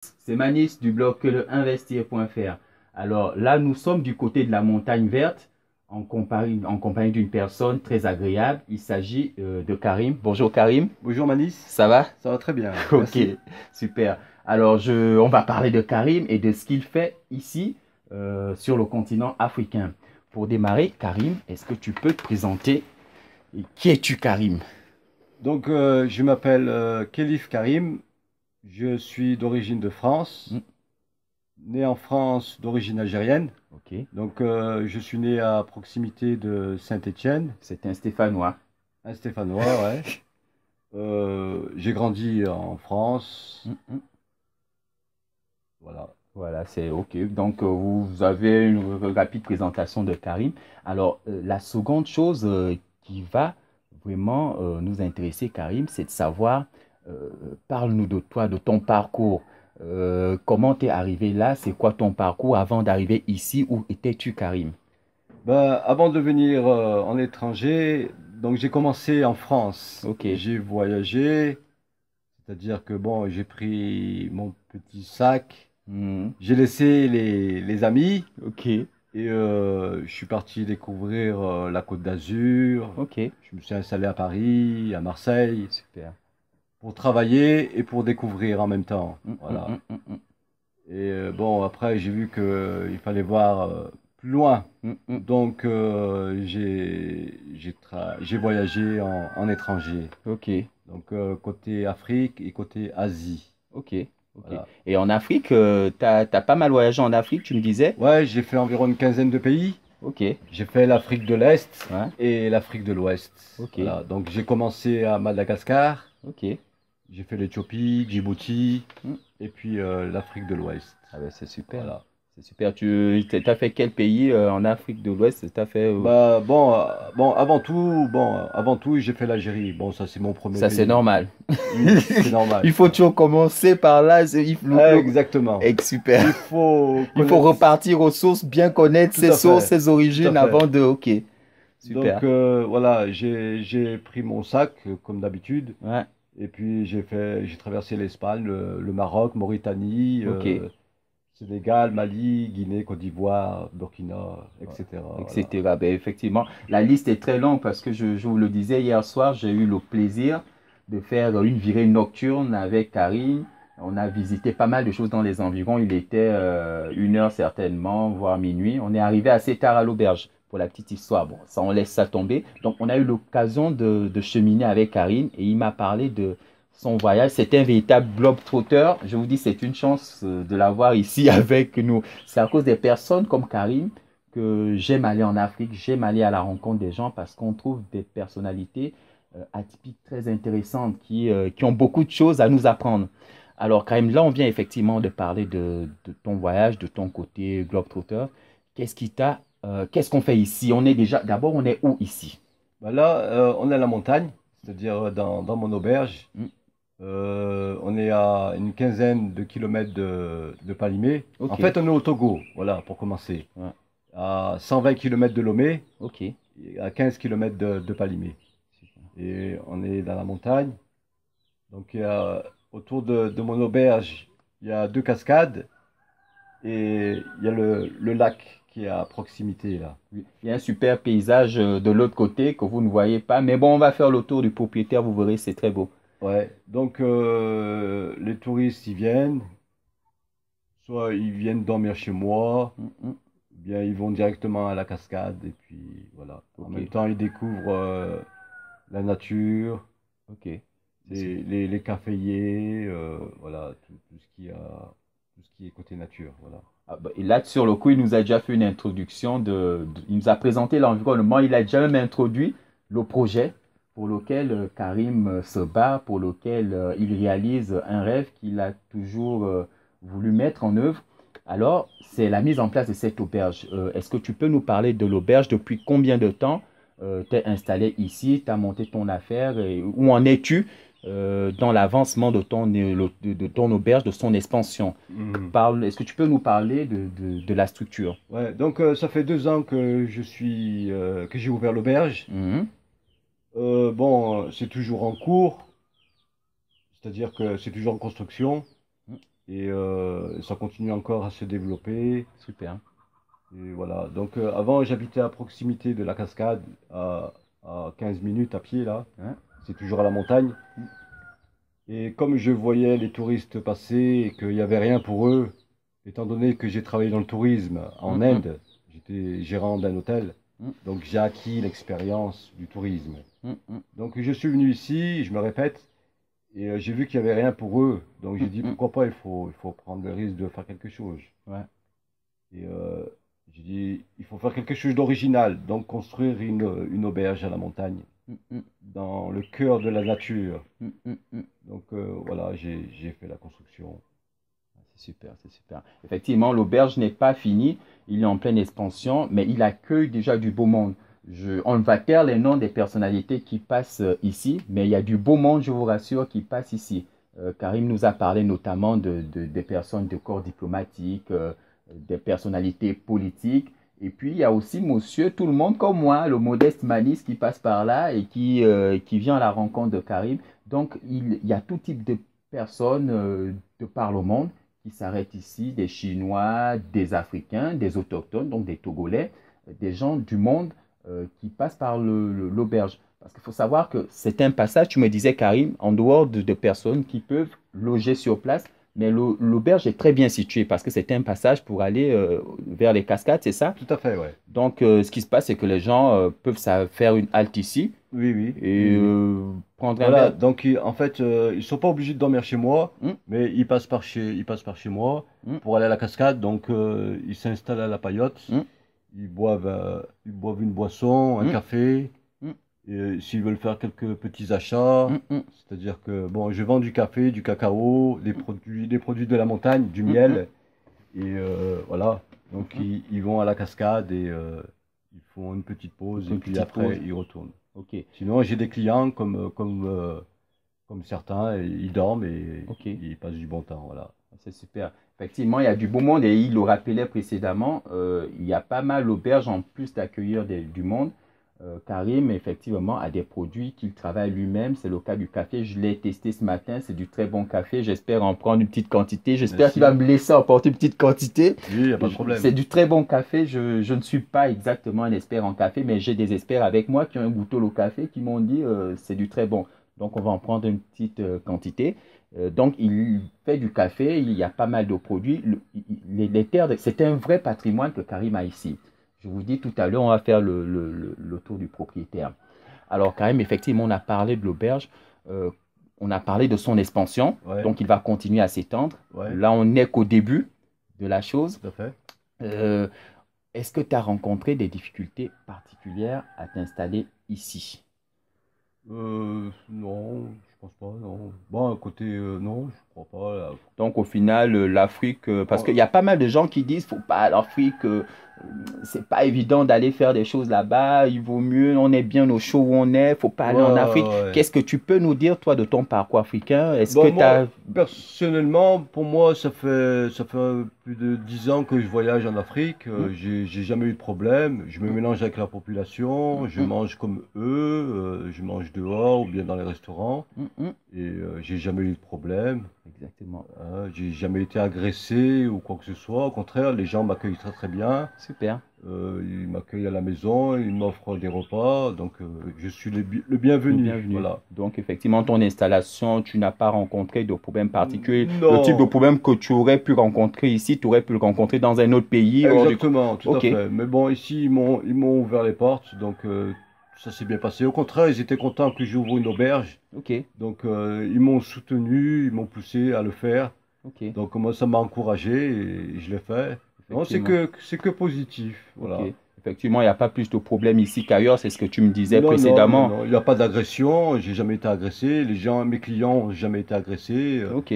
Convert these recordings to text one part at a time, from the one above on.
C'est Manis du blog que le investir.fr. Alors là, nous sommes du côté de la montagne verte en compagnie d'une personne très agréable. Il s'agit de Karim. Bonjour Karim. Bonjour Manis, Ça va? ça va très bien, Ok, merci. super. Alors on va parler de Karim et de ce qu'il fait ici sur le continent africain. Pour démarrer, Karim, est-ce que tu peux te présenter? Et qui es-tu, Karim? Donc je m'appelle Khelif Karim, je suis d'origine de France, Hmm, né en France d'origine algérienne. ok, Donc je suis né à proximité de Saint-Étienne, c'est un Stéphanois. un Stéphanois, ouais. J'ai grandi en France, Hmm, hmm. voilà. Voilà, c'est OK. Donc, vous avez une rapide présentation de Karim. Alors, la seconde chose qui va vraiment nous intéresser, Karim, c'est de savoir, euh, parle-nous de toi, de ton parcours. Comment tu es arrivé là? C'est quoi ton parcours avant d'arriver ici? Où étais-tu, Karim? Ben, avant de venir en étranger, donc j'ai commencé en France. OK. J'ai voyagé, c'est-à-dire que bon, j'ai pris mon petit sac. Mhm. J'ai laissé les amis OK. et je suis parti découvrir la Côte d'Azur. OK. Je me suis installé à Paris, à Marseille, Super. pour travailler et pour découvrir en même temps. Mm, mm, Voilà. mm, mm, mm, Et bon, après, j'ai vu qu'il fallait voir plus loin. mm, mm. Donc, j'ai voyagé en étranger. OK. Donc, côté Afrique et côté Asie. OK. OK. Voilà. Et en Afrique, tu as pas mal voyagé en Afrique, tu me disais? Ouais, j'ai fait environ une quinzaine de pays. OK. J'ai fait l'Afrique de l'Est Ouais. et l'Afrique de l'Ouest. OK. Voilà. Donc j'ai commencé à Madagascar, OK. j'ai fait l'Éthiopie, Djibouti Hmm. et puis l'Afrique de l'Ouest. Ah ben, c'est super. Voilà. C'est super. Tu as fait quel pays en Afrique de l'Ouest? Tu as fait. Bah bon, avant tout, j'ai fait l'Algérie. Bon, ça c'est mon premier Ça, c'est pays. normal. Oui, c'est normal. Il faut toujours commencer par là. Exactement. Super. Il faut Il faut connaître repartir aux sources, bien connaître tout ses à sources, fait, ses tout à origines fait. avant de. OK. Donc Super. voilà, j'ai pris mon sac comme d'habitude. Ouais. Et puis j'ai traversé l'Espagne, le Maroc, Mauritanie, OK. Sénégal, Mali, Guinée, Côte d'Ivoire, Burkina, etc. Voilà. Etc. Ben, effectivement, la liste est très longue parce que je vous le disais hier soir, j'ai eu le plaisir de faire une virée nocturne avec Karine. On a visité pas mal de choses dans les environs. Il était 1 heure certainement, voire minuit. On est arrivé assez tard à l'auberge pour la petite histoire. Bon, ça, on laisse ça tomber. Donc, on a eu l'occasion de cheminer avec Karine et il m'a parlé de son voyage. C'est un véritable globe-trotteur. Je vous dis, c'est une chance de l'avoir ici avec nous. C'est à cause des personnes comme Karine que j'aime aller en Afrique, j'aime aller à la rencontre des gens parce qu'on trouve des personnalités atypiques très intéressantes qui ont beaucoup de choses à nous apprendre. Alors, Karim, là, on vient effectivement de parler de ton voyage, de ton côté globetrotter. Qu'est-ce qu'on fait ici? D'abord, on est où ici? Bah là, on est à la montagne, c'est-à-dire dans mon auberge. Hmm, On est à une quinzaine de kilomètres de Palimé. En ok, fait, on est au Togo, voilà, pour commencer. ouais, À 120 kilomètres de Lomé ok, et à 15 kilomètres de Palimé. Et on est dans la montagne. Donc, autour de mon auberge, il y a deux cascades et il y a le lac qui est à proximité là. oui. Il y a un super paysage de l'autre côté que vous ne voyez pas, mais bon, on va faire le tour du propriétaire, vous verrez, c'est très beau. Ouais, donc les touristes ils viennent, soit ils viennent dormir chez moi, Hmm, hmm, ou bien ils vont directement à la cascade et puis voilà. En ok, même temps, ils découvrent la nature, ok. les caféiers, voilà, tout ce tout ce qui est côté nature, voilà. Ah bah, et là, sur le coup, il nous a déjà fait une introduction il nous a présenté l'environnement, il a déjà même introduit le projet pour lequel Karim se bat, pour lequel il réalise un rêve qu'il a toujours voulu mettre en œuvre. Alors, c'est la mise en place de cette auberge. Est-ce que tu peux nous parler de l'auberge? Depuis combien de temps tu es installé ici, tu as monté ton affaire et où en es-tu dans l'avancement de ton auberge, de son expansion? Mhm. Est-ce que tu peux nous parler de la structure? Ouais, donc ça fait 2 ans que que j'ai ouvert l'auberge. Mhm. Bon, c'est toujours en cours, c'est-à-dire que c'est toujours en construction. et ça continue encore à se développer. Super. Et voilà. Donc avant, j'habitais à proximité de la cascade, à 15 minutes à pied là. Hein? C'est toujours à la montagne. Et comme je voyais les touristes passer et qu'il n'y avait rien pour eux, étant donné que j'ai travaillé dans le tourisme en Inde, j'étais gérant d'un hôtel, donc j'ai acquis l'expérience du tourisme. Donc je suis venu ici, je me répète, et j'ai vu qu'il n'y avait rien pour eux. Donc j'ai dit pourquoi pas, il faut prendre le risque de faire quelque chose. Ouais. Et j'ai dit il faut faire quelque chose d'original, donc construire une auberge à la montagne, dans le cœur de la nature. Donc voilà, j'ai fait la construction. C'est super, c'est super. Effectivement, l'auberge n'est pas finie, il est en pleine expansion, mais il accueille déjà du beau monde. On va taire les noms des personnalités qui passent ici, mais il y a du beau monde, je vous rassure, qui passe ici. Karim nous a parlé notamment des personnes de corps diplomatique, des personnalités politiques. Et puis, il y a aussi monsieur, tout le monde comme moi, le modeste Manis qui passe par là et qui vient à la rencontre de Karim. Donc, il y a tout type de personnes de par le monde qui s'arrêtent ici, des Chinois, des Africains, des autochtones, donc des Togolais, des gens du monde qui passent par l'auberge. Parce qu'il faut savoir que c'est un passage, tu me disais Karim, en dehors de personnes qui peuvent loger sur place, mais l'auberge est très bien située parce que c'est un passage pour aller vers les cascades, c'est ça? Tout à fait, ouais. Donc, ce qui se passe, c'est que les gens peuvent faire une halte ici Oui, oui. et prendre un Voilà, verre. donc en fait, ils sont pas obligés de dormir chez moi, mais ils passent par chez moi pour aller à la cascade. Donc ils s'installent à la paillote, ils boivent une boisson, un café. Et s'ils veulent faire quelques petits achats, c'est-à-dire que bon, je vends du café, du cacao, des produits de la montagne, du miel, et voilà. Donc ils vont à la cascade et ils font une petite pause Une et puis petite après pause. ils retournent. Ok, Sinon, j'ai des clients comme certains, et ils dorment et ok. ils passent du bon temps, voilà. C'est super. Effectivement, il y a du beau monde et il le rappelait précédemment, il y a pas mal d'auberges en plus d'accueillir du monde. Karim, effectivement, a des produits qu'il travaille lui-même. C'est le cas du café. Je l'ai testé ce matin. C'est du très bon café. J'espère en prendre une petite quantité. J'espère Merci. qu'il va me laisser emporter une petite quantité. Oui, il n'y a pas de problème. C'est du très bon café. Je ne suis pas exactement un expert en café, mais j'ai des experts avec moi qui ont goûté le café qui m'ont dit c'est du très bon. Donc, on va en prendre une petite quantité. Donc, il fait du café. Il y a pas mal de produits. Les terres, c'est un vrai patrimoine que Karim a ici. Je vous dis tout à l'heure, on va faire le tour du propriétaire. Alors, Karim, effectivement, on a parlé de l'auberge, on a parlé de son expansion, Ouais. donc il va continuer à s'étendre. Ouais. Là, on n'est qu'au début de la chose. Tout à fait. Est-ce que tu as rencontré des difficultés particulières à t'installer ici? Non, je pense pas, non. Bon, à côté, non, je crois pas. Là. Donc, au final, l'Afrique, parce qu'il y a pas mal de gens qui disent, faut pas, l'Afrique, c'est pas évident d'aller faire des choses là-bas, il vaut mieux, on est bien au chaud où on est, faut pas aller en Afrique. Ouais. Qu'est-ce que tu peux nous dire, toi, de ton parcours africain? Est-ce Bon, que tu as... moi, personnellement, pour moi, ça fait plus de 10 ans que je voyage en Afrique. J'ai jamais eu de problème. Je me mélange avec la population. Je mange comme eux. Je mange dehors ou bien dans les restaurants. Et j'ai jamais eu de problème. Exactement. J'ai jamais été agressé ou quoi que ce soit. Au contraire, les gens m'accueillent très très bien. Super. Ils m'accueillent à la maison, ils m'offrent des repas. Donc, je suis le bienvenu. Bienvenue. Voilà. Donc, effectivement, ton installation, tu n'as pas rencontré de problème particulier. Non. Le type de problème que tu aurais pu rencontrer ici, tu aurais pu le rencontrer dans un autre pays. Exactement, tout à Ok. fait. Mais bon, ici, ils m'ont ouvert les portes, donc ça s'est bien passé. Au contraire, ils étaient contents que j'ouvre une auberge. Ok. Donc, ils m'ont soutenu, ils m'ont poussé à le faire. Ok. Donc, moi, ça m'a encouragé et je l'ai fait. Non, c'est que positif. Voilà. Ok. Effectivement, il n'y a pas plus de problèmes ici qu'ailleurs, c'est ce que tu me disais Non, précédemment. non, il n'y a pas d'agression, j'ai jamais été agressé. Les gens, mes clients n'ont jamais été agressés. Ok.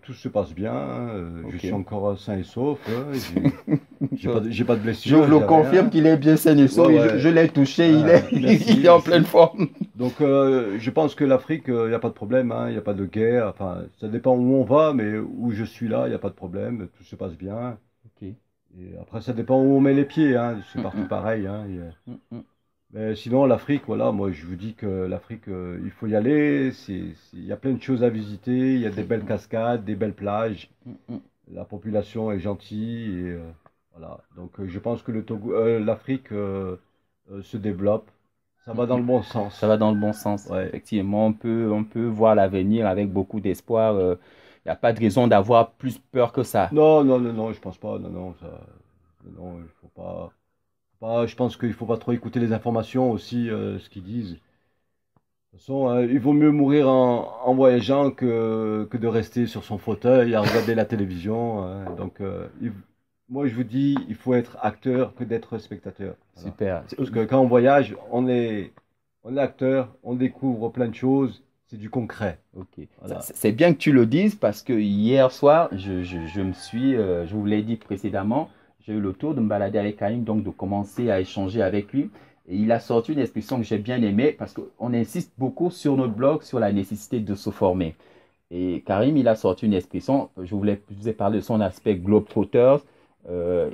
Tout se passe bien. Ok. Je suis encore sain et sauf. J'ai pas de blessure. Je vous le j'ai confirme rien. qu'il est bien sain et sauf. Ouais. Je l'ai touché, Merci, il est en merci. pleine forme. Donc, je pense que l'Afrique, il n'y a pas de problème, hein, il n'y a pas de guerre. Enfin, ça dépend où on va, mais où je suis là, il n'y a pas de problème, tout se passe bien. Ok. Et après, ça dépend où on met les pieds, hein, c'est partout pareil. Hein, Mais sinon, l'Afrique, voilà, moi je vous dis que l'Afrique, il faut y aller. Il y a plein de choses à visiter. Il y a des belles cascades, des belles plages. Mm, mm. La population est gentille. Et, voilà. Donc je pense que l'Afrique se développe. Ça Mm, va dans mm. le bon Ça sens. va dans le bon sens. Ouais. Effectivement, on peut voir l'avenir avec beaucoup d'espoir. Il n'y a pas de raison d'avoir plus peur que ça. Non, non, non, non, je pense pas. Non, non, non, il faut pas. Je pense qu'il faut pas trop écouter les informations aussi, ce qu'ils disent. De toute façon, il vaut mieux mourir en voyageant que de rester sur son fauteuil à regarder la télévision, hein. Donc, moi, je vous dis, il faut être acteur que d'être spectateur. Voilà. Super. Parce que quand on voyage, on est acteur, on découvre plein de choses, c'est du concret. Ok. Voilà. C'est bien que tu le dises parce que hier soir, je me suis, je vous l'ai dit précédemment, j'ai eu le tour de me balader avec Karim, donc de commencer à échanger avec lui. Et il a sorti une expression que j'ai bien aimée parce qu'on insiste beaucoup sur notre blog sur la nécessité de se former. Et Karim, il a sorti une expression, je vous ai parlé de son aspect globetrotter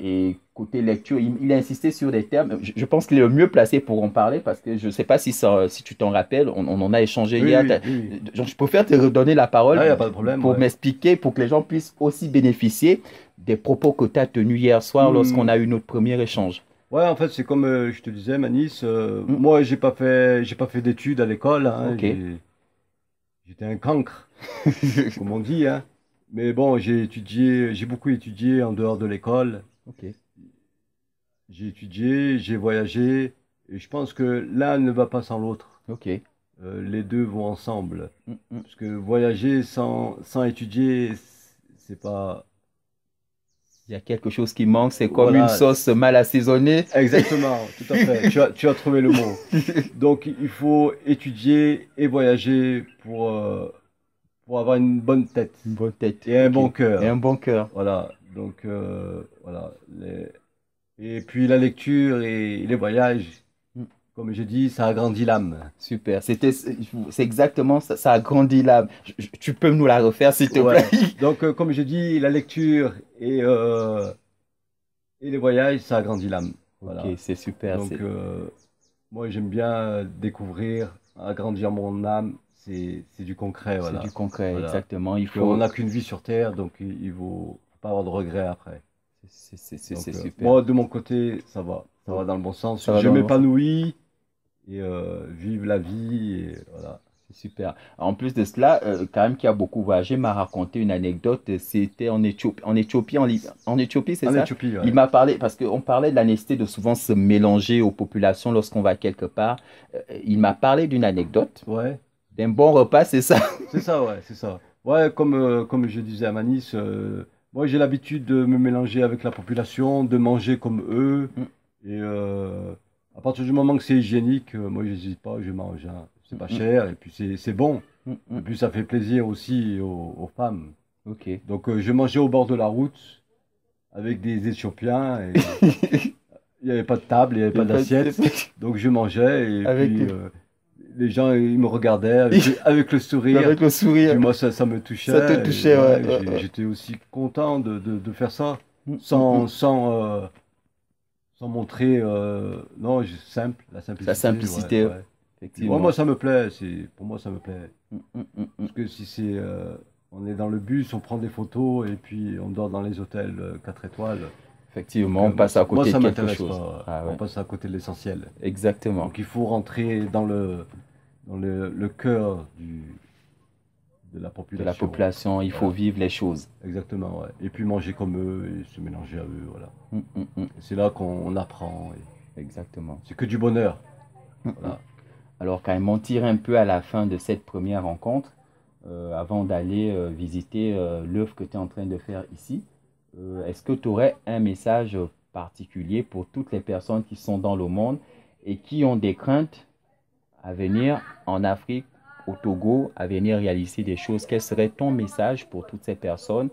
et côté lecture, il a insisté sur des termes. Je pense qu'il est le mieux placé pour en parler parce que je ne sais pas si tu t'en rappelles, on en a échangé Oui, hier. oui, oui, oui. Donc, je préfère te redonner la parole Ah, il n'y a pas de problème, pour ouais. m'expliquer, pour que les gens puissent aussi bénéficier des propos que tu as tenus hier soir lorsqu'on Hmm. a eu notre premier échange. Ouais, en fait, c'est comme je te disais, Manis. Hmm, Moi, j'ai pas fait d'études à l'école, hein. ok. J'étais un cancre, comme on dit, hein. Mais bon, j'ai beaucoup étudié en dehors de l'école. Ok. J'ai étudié, j'ai voyagé, et je pense que l'un ne va pas sans l'autre. Ok. Les deux vont ensemble. Hmm, hmm. Parce que voyager sans étudier, c'est pas. Il y a quelque chose qui manque, c'est comme une Voilà, sauce mal assaisonnée. exactement, tout à fait. Tu as trouvé le mot. Donc, il faut étudier et voyager pour avoir une bonne tête Une bonne tête. et un Ok. bon Et un cœur. bon cœur. Voilà. Donc, voilà. Et puis la lecture et les voyages, Hmm. comme j'ai dit, ça agrandit l'âme. Super. C'est exactement ça. Ça a grandi là. Tu peux nous la refaire, s'il te plaît? Ouais. Donc, comme j'ai dit, la lecture et les voyages, ça agrandit l'âme. Ok, Voilà. c'est super. Donc, moi, j'aime bien découvrir, agrandir mon âme. C'est du concret, C'est du voilà. concret, Voilà. exactement. Il Parce qu'on faut. n'a qu'une vie sur Terre, donc il vaut faut pas avoir de regrets après. C'est Donc, super. moi, de mon côté, ça va. Ça va dans le bon sens. Ça va Je dans le bon sens. m'épanouis et vive la vie. Et voilà. C'est super. En plus de cela, Karim qui a beaucoup voyagé m'a raconté une anecdote. C'était en Éthiopie, c'est En ça? Éthiopie, Il ouais. m'a parlé, parce qu'on parlait de la nécessité de souvent se mélanger aux populations lorsqu'on va quelque part. Il m'a parlé d'une anecdote, Ouais, d'un bon repas, c'est ça? c'est ça, ouais, c'est ça. Ouais, comme je disais à Manis, moi j'ai l'habitude de me mélanger avec la population, de manger comme eux. Mm, Et à partir du moment que c'est hygiénique, moi j'hésite pas, je mange, hein. C'est mm, pas mm, cher et puis c'est bon. mm, Et mm. puis ça fait plaisir aussi aux femmes. Ok. Donc je mangeais au bord de la route avec des Éthiopiens et il n'y avait pas de table, il n'y avait pas d'assiette. Donc je mangeais et Avec, puis les gens ils me regardaient avec le sourire. avec le Et puis sourire, moi ça me ça te touchait. Et touchait, ouais. ouais, j'étais aussi content de faire ça Mm, mm, mm. sans montrer non, simple, la La simplicité. Ouais, simplicité, ouais. Puis moi effectivement. ça me plaît. Pour moi ça me plaît. Mm, mm, mm, mm. Parce que si on est dans le bus, on prend des photos et puis on dort dans les hôtels 4 étoiles. Donc Effectivement, on passe à moi côté ça de quelque m'intéresse chose. pas. Ah On ouais, passe à côté de l'essentiel. exactement. Donc il faut rentrer dans le cœur de la De la population. population, il faut Voilà, vivre les choses. exactement. Ouais. Et puis manger comme eux et se mélanger à eux. Voilà. Mm, mm, mm. Et c'est là qu'on apprend. Exactement. C'est que du bonheur. Mm, mm. Voilà. Alors, quand même, on tire un peu à la fin de cette première rencontre, avant d'aller visiter l'œuvre que tu es en train de faire ici, est-ce que tu aurais un message particulier pour toutes les personnes qui sont dans le monde et qui ont des craintes à venir en Afrique, au Togo, à venir réaliser des choses? Quel serait ton message pour toutes ces personnes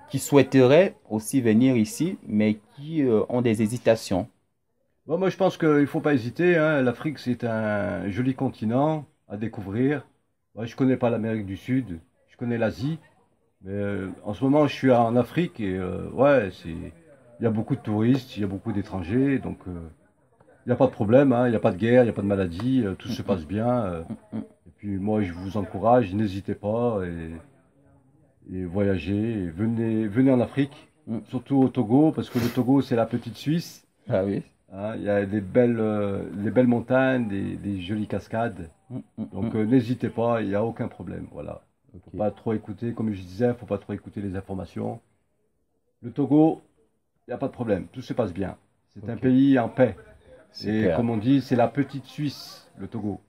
qui souhaiteraient aussi venir ici, mais qui ont des hésitations? Bon, moi je pense qu'il ne faut pas hésiter, hein. L'Afrique c'est un joli continent à découvrir. Moi, je ne connais pas l'Amérique du Sud, je connais l'Asie. Mais en ce moment, je suis en Afrique et ouais, il y a beaucoup de touristes, il y a beaucoup d'étrangers, donc n'y a pas de problème, hein, il n'y a pas de guerre, il n'y a pas de maladie, tout se passe bien. Mm. Et puis moi, je vous encourage, n'hésitez pas et voyagez, et venez en Afrique, Mm. surtout au Togo, parce que le Togo, c'est la petite Suisse. Ah oui. Hein, il y a des belles montagnes, des jolies cascades. Donc n'hésitez pas, il n'y a aucun problème. Voilà. Faut Ok. pas trop écouter, comme je disais, faut pas trop écouter les informations. Le Togo, il n'y a pas de problème, tout se passe bien. C'est un Ok. pays en paix. Et Super. comme on dit, c'est la petite Suisse, le Togo.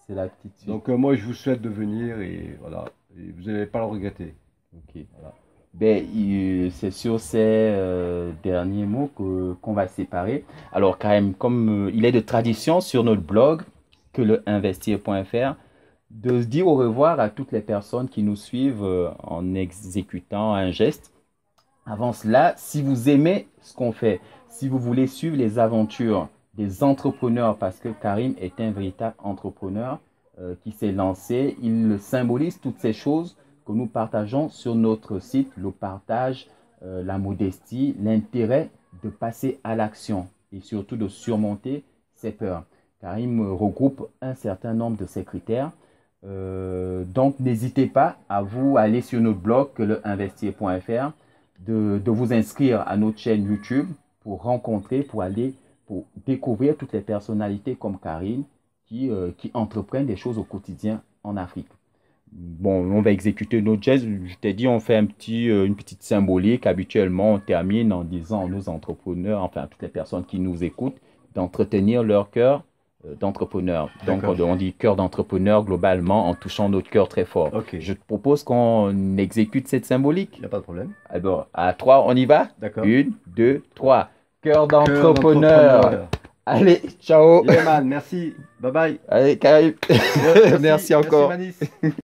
C'est la petite suite. Donc moi, je vous souhaite de venir et voilà. Et vous n'allez pas le regretter. Ok. Voilà. Ben, c'est sur ces derniers mots qu'on va se séparer. Alors, quand même, comme il est de tradition sur notre blog, que le investir.fr, de se dire au revoir à toutes les personnes qui nous suivent en exécutant un geste. Avant cela, si vous aimez ce qu'on fait, si vous voulez suivre les aventures des entrepreneurs, parce que Karim est un véritable entrepreneur qui s'est lancé, il symbolise toutes ces choses que nous partageons sur notre site, le partage, la modestie, l'intérêt de passer à l'action et surtout de surmonter ses peurs. Karim regroupe un certain nombre de ces critères. Donc, n'hésitez pas à vous aller sur notre blog, que le investir.fr, de vous inscrire à notre chaîne YouTube pour rencontrer, pour découvrir toutes les personnalités comme Karine qui entreprennent des choses au quotidien en Afrique. Bon, on va exécuter notre geste. Je t'ai dit, on fait une petite symbolique. Habituellement, on termine en disant aux entrepreneurs, enfin à toutes les personnes qui nous écoutent, d'entretenir leur cœur d'entrepreneur. Donc, on dit cœur d'entrepreneur globalement en touchant notre cœur très fort. Ok. Je te propose qu'on exécute cette symbolique. Il n'y a pas de problème. Alors, à 3, on y va? D'accord. 1, 2, 3. Cœur d'entrepreneur. Allez, ciao. Yeah, man, merci. Bye bye. Allez, Karim. Merci encore. Merci, Manis.